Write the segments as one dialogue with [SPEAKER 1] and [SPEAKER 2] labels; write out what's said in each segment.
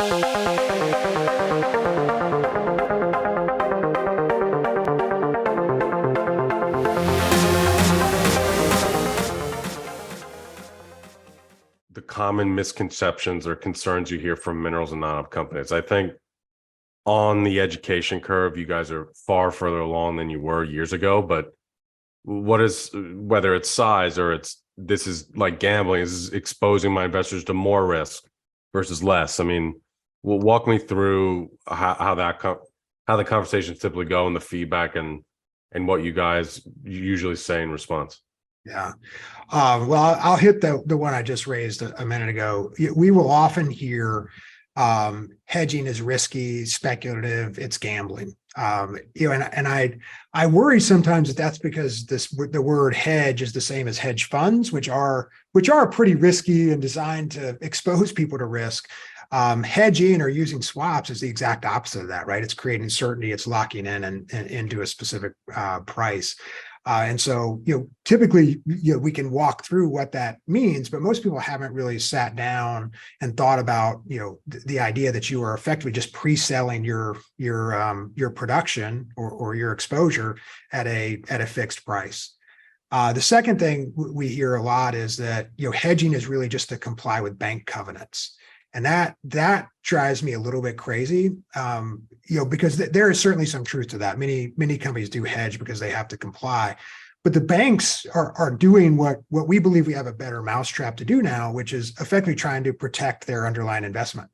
[SPEAKER 1] The common misconceptions or concerns you hear from minerals and non-op companies. I think on the education curve, you guys are far further along than you were years ago. But what is, whether it's size or this is like gambling, this is exposing my investors to more risk versus less. I mean, walk me through how the conversations typically go and the feedback and what you guys usually say in response.
[SPEAKER 2] Yeah. Well, I'll hit the one I just raised a minute ago. We will often hear hedging is risky, speculative, it's gambling. And I worry sometimes that that's because the word hedge is the same as hedge funds, which are pretty risky and designed to expose people to risk. Hedging or using swaps is the exact opposite of that, right? It's creating certainty, it's locking in and into a specific price. And so, typically, we can walk through what that means, but most people haven't really sat down and thought about, the idea that you are effectively just pre-selling your production or your exposure at a fixed price. The second thing we hear a lot is that, hedging is really just to comply with bank covenants. And that drives me a little bit crazy, because there is certainly some truth to that. Many companies do hedge because they have to comply, but the banks are doing what we believe we have a better mousetrap to do now, which is effectively trying to protect their underlying investment.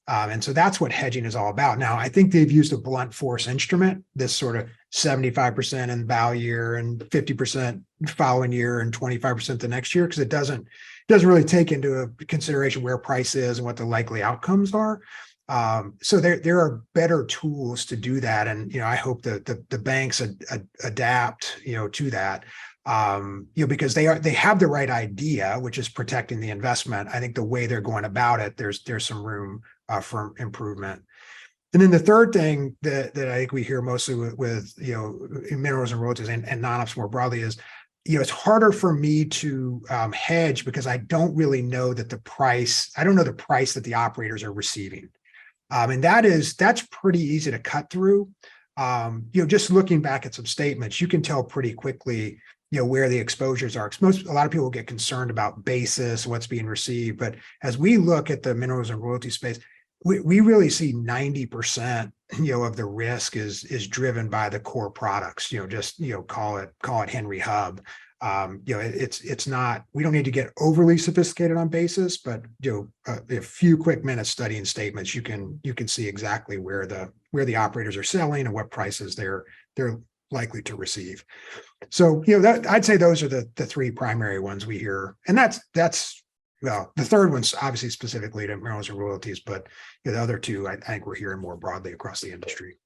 [SPEAKER 2] And so that's what hedging is all about. Now, I think they've used a blunt force instrument, this sort of 75% in value year and 50% following year and 25% the next year, because it doesn't really take into consideration where price is and what the likely outcomes are. So there are better tools to do that. And, I hope that the banks adapt, to that, because they have the right idea, which is protecting the investment. I think the way they're going about it, there's some room for improvement. And then the third thing that I think we hear mostly with minerals and royalties and non-ops more broadly is, it's harder for me to hedge because I don't really know that the price that the operators are receiving. And that's pretty easy to cut through. Just looking back at some statements, you can tell pretty quickly, where the exposures are. A lot of people get concerned about basis, what's being received. But as we look at the minerals and royalty space, we really see 90%, of the risk is driven by the core products. Call it Henry Hub. It's not. We don't need to get overly sophisticated on basis, but a few quick minutes studying statements, you can see exactly where the operators are selling and what prices they're likely to receive. So I'd say those are the three primary ones we hear, and that's. Well, the third one's obviously specifically to minerals and royalties, but the other two, I think we're hearing more broadly across the industry.